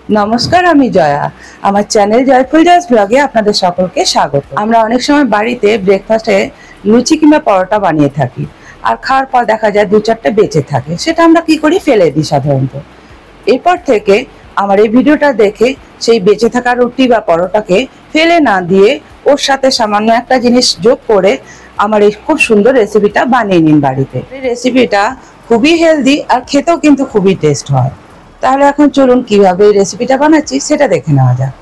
নমস্কার, আমি জয়া। আমার চ্যানেল জয়ফুল জয়স ব্লগে আপনাদের সকলকে স্বাগত। আমরা অনেক সময় বাড়িতে ব্রেকফাস্টে লুচি কিংবা পরোটা বানিয়ে থাকি, আর খাওয়ার পর দেখা যায় দু চারটে বেঁচে থাকে, সেটা আমরা কি করি, ফেলে দিই সাধারণত। এরপর থেকে আমার এই ভিডিওটা দেখে সেই বেঁচে থাকা রুটি বা পরোটাকে ফেলে না দিয়ে ওর সাথে সামান্য একটা জিনিস যোগ করে আমার এই খুব সুন্দর রেসিপিটা বানিয়ে নিন বাড়িতে। এই রেসিপিটা খুবই হেলদি আর খেতেও কিন্তু খুবই টেস্ট হয়। তাহলে এখন চলুন কিভাবে এই রেসিপিটা বানাচ্ছি সেটা দেখে নেওয়া যাক।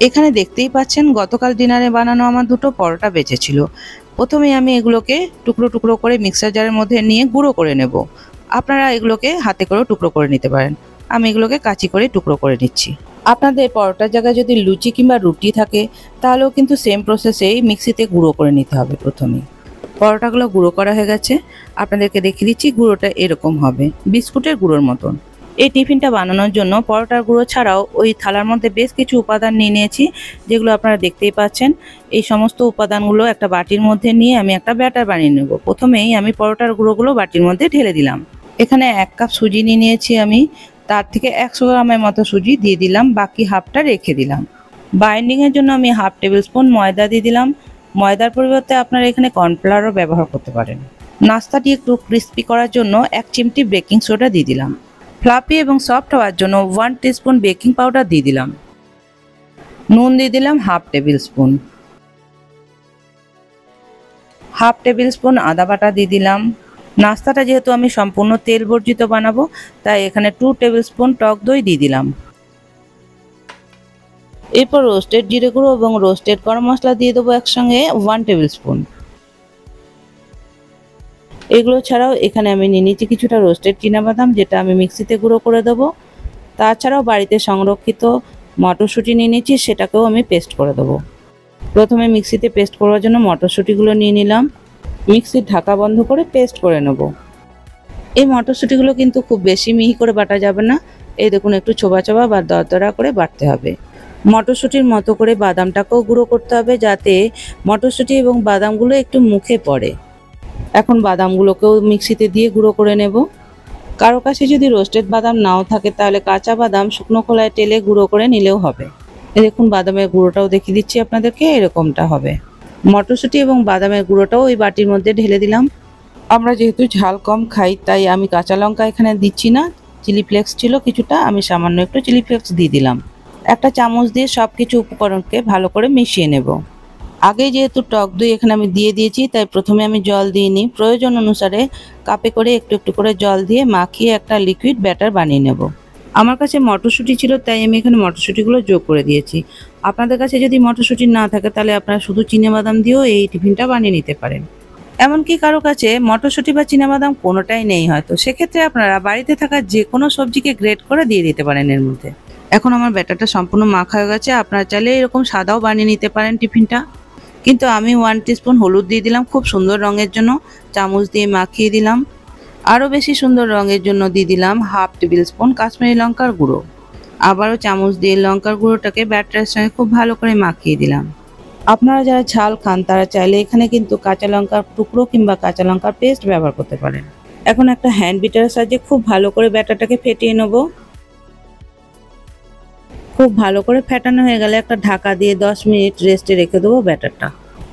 এখানে দেখতেই পাচ্ছেন গতকাল ডিনারে বানানো আমার দুটো পরোটা বেঁচেছিল। প্রথমে আমি এগুলোকে টুকরো টুকরো করে মিক্সার জারের মধ্যে নিয়ে গুঁড়ো করে নেব। আপনারা এগুলোকে হাতে করেও টুকরো করে নিতে পারেন। আমি এগুলোকে কাঁচি করে টুকরো করে নিচ্ছি। আপনাদের পরোটার জায়গায় যদি লুচি কিংবা রুটি থাকে তাহলেও কিন্তু সেম প্রসেসেই মিক্সিতে গুঁড়ো করে নিতে হবে। প্রথমে পরোটাগুলো গুঁড়ো করা হয়ে গেছে, আপনাদেরকে দেখিয়ে দিচ্ছি। গুঁড়োটা এরকম হবে, বিস্কুটের গুঁড়োর মতন। এই টিফিনটা বানানোর জন্য পরোটার গুঁড়ো ছাড়াও ওই থালার মধ্যে বেশ কিছু উপাদান নিয়ে নিয়েছি, যেগুলো আপনারা দেখতেই পাচ্ছেন। এই সমস্ত উপাদানগুলো একটা বাটির মধ্যে নিয়ে আমি একটা ব্যাটার বানিয়ে নেব। প্রথমেই আমি পরোটার গুঁড়োগুলো বাটির মধ্যে ঢেলে দিলাম। এখানে 1 কাপ সুজি নিয়ে নিয়েছি আমি, তার থেকে 100 গ্রামের মতো সুজি দিয়ে দিলাম, বাকি হাফটা রেখে দিলাম। বাইন্ডিংয়ের জন্য আমি হাফ টেবিল স্পুন ময়দা দিয়ে দিলাম। ময়দার পরিবর্তে আপনারা এখানে কর্নফ্লাওয়ারও ব্যবহার করতে পারেন। নাস্তাটি একটু ক্রিস্পি করার জন্য 1 চিমটি বেকিং সোডা দিয়ে দিলাম। ফ্লাফি এবং সফট হওয়ার জন্য 1 টিস্পুন বেকিং পাউডার দিয়ে দিলাম। নুন দিয়ে দিলাম half table spoon. Half table spoon আদা বাটা দিয়ে দিলাম। নাস্তাটা যেহেতু আমি সম্পূর্ণ তেল বর্জিত বানাবো, তাই এখানে 2 টেবিল স্পুন টক দই দিয়ে দিলাম। এরপর রোস্টেড জিরে গুঁড়ো এবং রোস্টেড গরম মশলা দিয়ে দেবো একসঙ্গে 1 টেবিল স্পুন। এগুলো ছাড়াও এখানে আমি নিয়ে নিচ্ছি কিছুটা রোস্টেড চীনাবাদাম, যেটা আমি মিক্সিতে গুঁড়ো করে দেবো। তাছাড়াও বাড়িতে সংরক্ষিত মটরশুঁটি নিয়ে নিচ্ছি, সেটাকেও আমি পেস্ট করে দেবো। প্রথমে মিক্সিতে পেস্ট করার জন্য মটরশুঁটিগুলো নিয়ে নিলাম। মিক্সির ঢাকা বন্ধ করে পেস্ট করে নেব। এই মটরশুঁটিগুলো কিন্তু খুব বেশি মিহি করে বাটা যাবে না, এই দেখুন একটু ছোবা ছোবা বা দরদরা করে বাটতে হবে। মটরশুঁটির মতো করে বাদামটাকেও গুঁড়ো করতে হবে, যাতে মটরশুঁটি এবং বাদামগুলো একটু মুখে পড়ে। এখন বাদামগুলোকেও মিক্সিতে দিয়ে গুঁড়ো করে নেব। কারো কাছে যদি রোস্টেড বাদাম নাও থাকে তাহলে কাঁচা বাদাম শুকনো খোলায় টেলে গুঁড়ো করে নিলেও হবে। দেখুন বাদামের গুঁড়োটাও দেখিয়ে দিচ্ছি আপনাদেরকে, এরকমটা হবে। মটরশুঁটি এবং বাদামের গুঁড়োটাও ওই বাটির মধ্যে ঢেলে দিলাম। আমরা যেহেতু ঝাল কম খাই, তাই আমি কাঁচা লঙ্কা এখানে দিচ্ছি না। চিলি ফ্লেক্স ছিল কিছুটা, আমি সামান্য একটু চিলি ফ্লেক্স দিয়ে দিলাম। একটা চামচ দিয়ে সব কিছু উপকরণকে ভালো করে মিশিয়ে নেব। আগে যেহেতু টক দই এখানে আমি দিয়ে দিয়েছি, তাই প্রথমে আমি জল দিইনি। প্রয়োজন অনুসারে কাপে করে একটু একটু করে জল দিয়ে মাখিয়ে একটা লিকুইড ব্যাটার বানিয়ে নেব। আমার কাছে মটরশুঁটি ছিল, তাই আমি এখানে মটরশুঁটিগুলো যোগ করে দিয়েছি। আপনাদের কাছে যদি মটরশুঁটি না থাকে তাহলে আপনারা শুধু চীনাবাদাম দিয়েও এই টিফিনটা বানিয়ে নিতে পারেন। এমনকি কারো কাছে মটরশুঁটি বা চীনাবাদাম কোনোটাই নেই হয়তো, সেক্ষেত্রে আপনারা বাড়িতে থাকা যে কোনো সবজিকে গ্রেট করে দিয়ে দিতে পারেন এর মধ্যে। এখন আমার ব্যাটারটা সম্পূর্ণ মাখা হয়ে গেছে। আপনারা চাইলে এরকম সাদাও বানিয়ে নিতে পারেন টিফিনটা, কিন্তু আমি 1 টিস্পুন হলুদ দিয়ে দিলাম খুব সুন্দর রঙের জন্য। চামচ দিয়ে মাখিয়ে দিলাম। আরও বেশি সুন্দর রঙের জন্য দিয়ে দিলাম হাফ টেবিল স্পুন কাশ্মীরি লঙ্কার গুঁড়ো। আবারও চামচ দিয়ে লঙ্কার গুঁড়োটাকে ব্যাটারের সঙ্গে খুব ভালো করে মাখিয়ে দিলাম। আপনারা যারা ঝাল খান তারা চাইলে এখানে কিন্তু কাঁচা লঙ্কার টুকরো কিংবা কাঁচা লঙ্কার পেস্ট ব্যবহার করতে পারেন। এখন একটা হ্যান্ড বিটারের সাহায্যে খুব ভালো করে ব্যাটারটাকে ফেটিয়ে নেব। খুব ভালো করে ফেটানো হয়ে গেলে একটা ঢাকা দিয়ে 10 মিনিট রেস্টে রেখে দেবো ব্যাটারটা।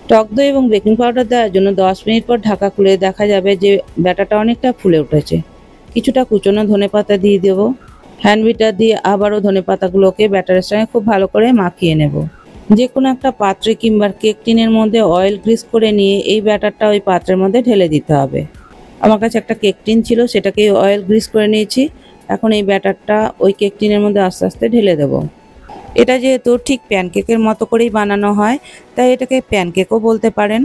টক দই এবং বেকিং পাউডার দেওয়ার জন্য 10 মিনিট পর ঢাকা খুলে দেখা যাবে যে ব্যাটারটা অনেকটা ফুলে উঠেছে। কিছুটা কুচনো ধনেপাতা দিয়ে দেব। হ্যান্ড বিটার দিয়ে আবারও ধনেপাতাগুলোকে ব্যাটারের সঙ্গে খুব ভালো করে মাখিয়ে নেব। যে কোনো একটা পাত্রে কিংবা কেক টিনের মধ্যে অয়েল গ্রিস করে নিয়ে এই ব্যাটারটা ওই পাত্রের মধ্যে ঢেলে দিতে হবে। আমার কাছে একটা কেক টিন ছিল, সেটাকে অয়েল গ্রিস করে নিয়েছি। এখন এই ব্যাটারটা ওই কেক টিনের মধ্যে আস্তে আস্তে ঢেলে দেব। এটা যেহেতু ঠিক প্যানকেকের মতো করেই বানানো হয়, তাই এটাকে প্যানকেকও বলতে পারেন।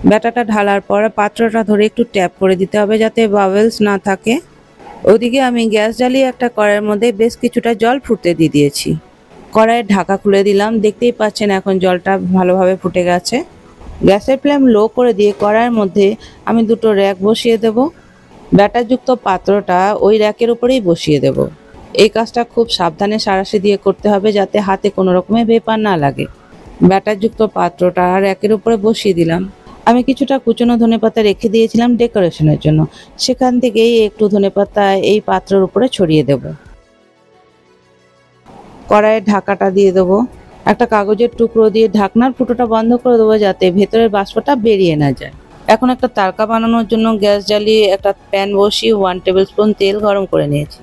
ব্যাটারটা ঢালার পর পাত্রটা ধরে একটু ট্যাপ করে দিতে হবে যাতে বাবেলস না থাকে। ওদিকে আমি গ্যাস জ্বালিয়ে একটা কড়াইয়ের মধ্যে বেশ কিছুটা জল ফুটতে দিয়ে দিয়েছি। কড়াইয়ের ঢাকা খুলে দিলাম। দেখতেই পাচ্ছেন এখন জলটা ভালোভাবে ফুটে গেছে। গ্যাসের ফ্লেম লো করে দিয়ে কড়াইয়ের মধ্যে আমি দুটো র্যাক বসিয়ে দেব। ব্যাটারযুক্ত পাত্রটা ওই র্যাকের উপরেই বসিয়ে দেব। এই কাজটা খুব সাবধানে সাঁড়াশি দিয়ে করতে হবে যাতে হাতে কোনো রকমের ভেপার না লাগে। ব্যাটারযুক্ত পাত্রটা র্যাকের উপরে বসিয়ে দিলাম। আমি কিছুটা কুচনো ধনেপাতা রেখে দিয়েছিলাম ডেকোরেশনের জন্য, সেখান থেকেই একটু ধনেপাতা এই পাত্রের উপরে ছড়িয়ে দেব। কড়াইয়ের ঢাকাটা দিয়ে দেবো। একটা কাগজের টুকরো দিয়ে ঢাকনার ফুটোটা বন্ধ করে দেবো যাতে ভেতরের বাষ্পটা বেরিয়ে না যায়। এখন একটা তারকা বানানোর জন্য গ্যাস জ্বালিয়ে একটা প্যান বসিয়ে 1 টেবিল স্পুন তেল গরম করে নিয়েছি।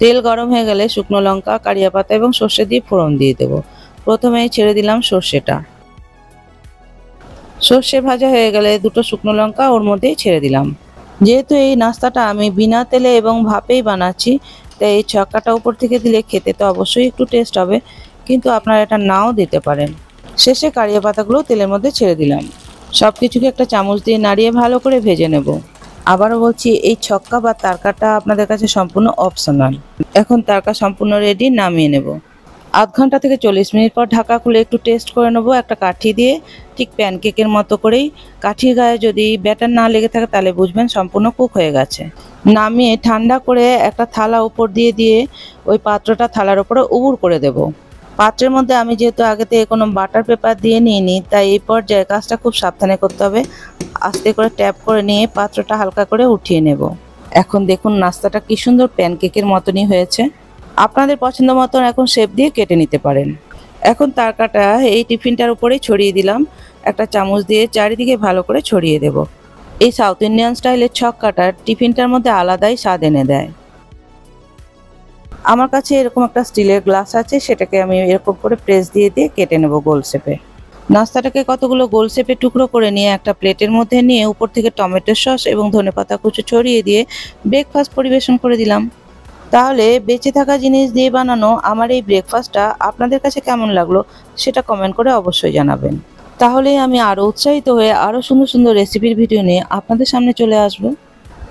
তেল গরম হয়ে গেলে শুকনো লঙ্কা, কারিয়া পাতা এবং সর্ষে দিয়ে ফোড়ন দিয়ে দেবো। প্রথমে ছেড়ে দিলাম সর্ষেটা। সর্ষে ভাজা হয়ে গেলে দুটো শুকনো লঙ্কা ওর মধ্যেই ছেড়ে দিলাম। যেহেতু এই নাস্তাটা আমি বিনা তেলে এবং ভাপেই বানাচ্ছি, তাই এই ছক্কাটা উপর থেকে দিলে খেতে তো অবশ্যই একটু টেস্ট হবে, কিন্তু আপনারা এটা নাও দিতে পারেন। শেষে কারিয়া পাতাগুলো তেলের মধ্যে ছেড়ে দিলাম। সব কিছুকে একটা চামচ দিয়ে নাড়িয়ে ভালো করে ভেজে নেব। আবারও বলছি, এই ছক্কা বা তারকাটা আপনাদের কাছে সম্পূর্ণ অপশনাল। এখন তারকা সম্পূর্ণ রেডি, নামিয়ে নেব। আধ ঘন্টা থেকে 40 মিনিট পর ঢাকা খুলে একটু টেস্ট করে নেবো একটা কাঠি দিয়ে, ঠিক প্যানকেকের মতো করেই। কাঠির গায়ে যদি ব্যাটার না লেগে থাকে তাহলে বুঝবেন সম্পূর্ণ কুক হয়ে গেছে। নামিয়ে ঠান্ডা করে একটা থালা উপর দিয়ে ওই পাত্রটা থালার উপরে উবুড় করে দেব। পাত্রের মধ্যে আমি যেহেতু আগে থেকে কোনো বাটার পেপার দিয়ে নিইনি, তাই এই পর্যায়ে কাজটা খুব সাবধানে করতে হবে। আস্তে করে ট্যাপ করে নিয়ে পাত্রটা হালকা করে উঠিয়ে নেব। এখন দেখুন নাস্তাটা কি সুন্দর প্যানকেকের মতনই হয়েছে। আপনাদের পছন্দ মতন এখন শেপ দিয়ে কেটে নিতে পারেন। এখন তারকাটা এই টিফিনটার উপরেই ছড়িয়ে দিলাম। একটা চামচ দিয়ে চারিদিকে ভালো করে ছড়িয়ে দেব। এই সাউথ ইন্ডিয়ান স্টাইলের ছক্কাটা টিফিনটার মধ্যে আলাদাই স্বাদ এনে দেয়। আমার কাছে এরকম একটা স্টিলের গ্লাস আছে, সেটাকে আমি এরকম করে প্রেস দিয়ে কেটে নেব গোল শেপে। নাস্তাটাকে কতগুলো গোল শেপে টুকরো করে নিয়ে একটা প্লেটের মধ্যে নিয়ে উপর থেকে টমেটো সস এবং ধনেপাতা কুচি ছড়িয়ে দিয়ে ব্রেকফাস্ট পরিবেশন করে দিলাম। তাহলে বেঁচে থাকা জিনিস দিয়ে বানানো আমার এই ব্রেকফাস্টটা আপনাদের কাছে কেমন লাগলো সেটা কমেন্ট করে অবশ্যই জানাবেন। তাহলে আমি আরও উৎসাহিত হয়ে আরও সুন্দর সুন্দর রেসিপির ভিডিও নিয়ে আপনাদের সামনে চলে আসব।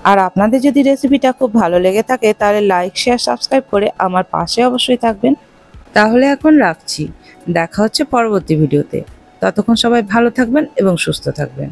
আর আপনাদের যদি রেসিপিটা খুব ভালো লেগে থাকে তাহলে লাইক, শেয়ার, সাবস্ক্রাইব করে আমার পাশে অবশ্যই থাকবেন। তাহলে এখন রাখছি, দেখা হচ্ছে পরবর্তী ভিডিওতে। ততক্ষণ সবাই ভালো থাকবেন এবং সুস্থ থাকবেন।